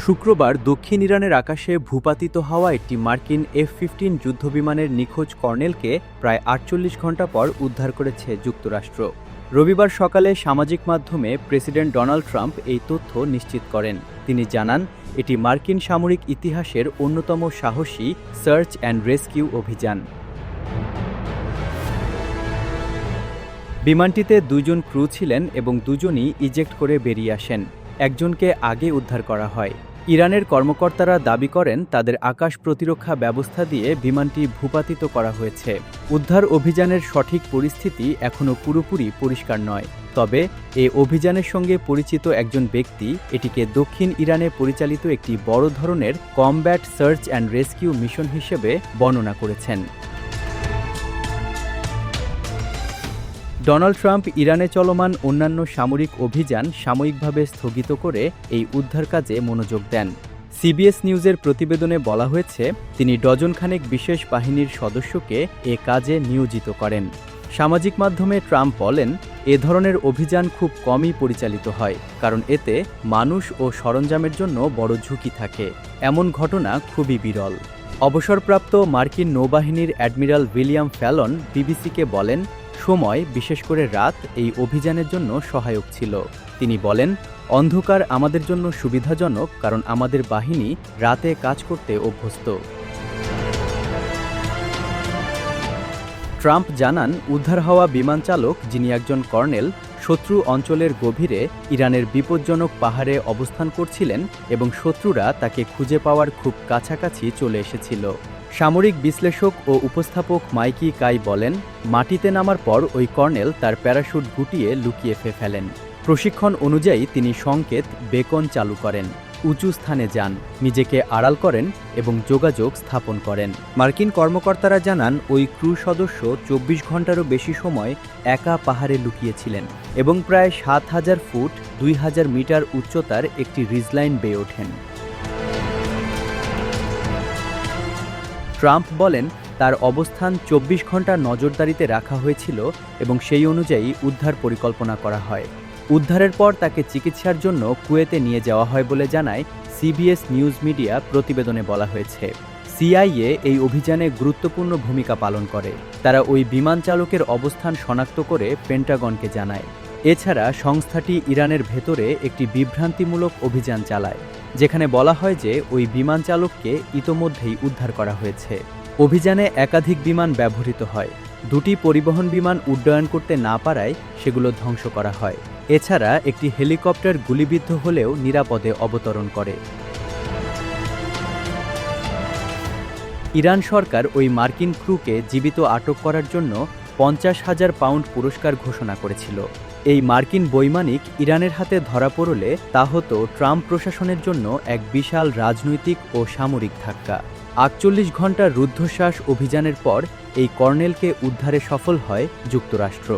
শুক্রবার দক্ষিণ ইরানের আকাশে ভূপাতিত হওয়া একটি মার্কিন F-15 যুদ্ধবিমানের নিখোঁজ কর্নেলকে প্রায় ৪৮ ঘণ্টা পর উদ্ধার করেছে যুক্তরাষ্ট্র। রবিবার সকালে সামাজিক মাধ্যমে প্রেসিডেন্ট ডোনাল্ড ট্রাম্প এই তথ্য নিশ্চিত করেন। তিনি জানান, এটি মার্কিন সামরিক ইতিহাসের অন্যতম সাহসী সার্চ অ্যান্ড রেস্কিউ অভিযান। বিমানটিতে দুজন ক্রু ছিলেন এবং দুজনই ইজেক্ট করে বেরিয়ে আসেন। একজনকে আগে উদ্ধার করা হয়। ইরানের কর্মকর্তারা দাবি করেন, তাদের আকাশ প্রতিরক্ষা ব্যবস্থা দিয়ে বিমানটি ভূপাতিত করা হয়েছে। উদ্ধার অভিযানের সঠিক পরিস্থিতি এখনও পুরোপুরি পরিষ্কার নয়। তবে এ অভিযানের সঙ্গে পরিচিত একজন ব্যক্তি এটিকে দক্ষিণ ইরানে পরিচালিত একটি বড় ধরনের combat search and rescue mission হিসেবে বর্ণনা করেছেন। ডোনাল্ড ট্রাম্প ইরানে চলমান অন্যান্য সামরিক অভিযান সাময়িকভাবে স্থগিত করে এই উদ্ধার কাজে মনোযোগ দেন। সিবিএস নিউজের প্রতিবেদনে বলা হয়েছে, তিনি ডজনখানেক বিশেষ বাহিনীর সদস্যকে এ কাজে নিয়োজিত করেন। সামাজিক মাধ্যমে ট্রাম্প বলেন, এ ধরনের অভিযান খুব কমই পরিচালিত হয়, কারণ এতে মানুষ ও সরঞ্জামের জন্য বড় ঝুঁকি থাকে। এমন ঘটনা খুবই বিরল। অবসরপ্রাপ্ত মার্কিন নৌবাহিনীর অ্যাডমিরাল উইলিয়াম ফ্যালন বিবিসিকে বলেন, সময়, বিশেষ করে রাত, এই অভিযানের জন্য সহায়ক ছিল। তিনি বলেন, অন্ধকার আমাদের জন্য সুবিধাজনক, কারণ আমাদের বাহিনী রাতে কাজ করতে অভ্যস্ত। ট্রাম্প জানান, উদ্ধার হওয়া বিমান চালক, যিনি একজন কর্নেল, শত্রু অঞ্চলের গভীরে ইরানের বিপজ্জনক পাহাড়ে অবস্থান করছিলেন এবং শত্রুরা তাকে খুঁজে পাওয়ার খুব কাছাকাছি চলে এসেছিল। সামরিক বিশ্লেষক ও উপস্থাপক মাইকি কাই বলেন, মাটিতে নামার পর ওই কর্নেল তার প্যারাশুট গুটিয়ে লুকিয়ে ফেলেন। প্রশিক্ষণ অনুযায়ী তিনি সংকেত বেকন চালু করেন, উঁচু স্থানে যান, নিজেকে আড়াল করেন এবং যোগাযোগ স্থাপন করেন। মার্কিন কর্মকর্তারা জানান, ওই ক্রু সদস্য ২৪ ঘণ্টারও বেশি সময় একা পাহাড়ে লুকিয়েছিলেন এবং প্রায় ৭,০০০ ফুট ২,০০০ মিটার উচ্চতার একটি রিজলাইন বেয়ে ওঠেন। ট্রাম্প বলেন, তার অবস্থান ২৪ ঘণ্টা নজরদারিতে রাখা হয়েছিল এবং সেই অনুযায়ী উদ্ধার পরিকল্পনা করা হয়। উদ্ধারের পর তাকে চিকিৎসার জন্য কুয়েতে নিয়ে যাওয়া হয় বলে জানায় সিবিএস নিউজ মিডিয়া প্রতিবেদনে বলা হয়েছে। সিআইএ এই অভিযানে গুরুত্বপূর্ণ ভূমিকা পালন করে। তারা ওই বিমান চালকের অবস্থান শনাক্ত করে পেন্টাগনকে জানায়। এছাড়া সংস্থাটি ইরানের ভেতরে একটি বিভ্রান্তিমূলক অভিযান চালায়, যেখানে বলা হয় যে ওই বিমান চালককে ইতোমধ্যেই উদ্ধার করা হয়েছে। অভিযানে একাধিক বিমান ব্যবহৃত হয়। দুটি পরিবহন বিমান উড্ডয়ন করতে না পারায় সেগুলো ধ্বংস করা হয়। এছাড়া একটি হেলিকপ্টার গুলিবিদ্ধ হলেও নিরাপদে অবতরণ করে। ইরান সরকার ওই মার্কিন ক্রুকে জীবিত আটক করার জন্য ৫০,০০০ পাউন্ড পুরস্কার ঘোষণা করেছিল। এই মার্কিন বৈমানিক ইরানের হাতে ধরা পড়লে তা হতো ট্রাম্প প্রশাসনের জন্য এক বিশাল রাজনৈতিক ও সামরিক ধাক্কা। ৪৮ ঘণ্টার রুদ্ধশ্বাস অভিযানের পর এই কর্নেলকে উদ্ধারে সফল হয় যুক্তরাষ্ট্র।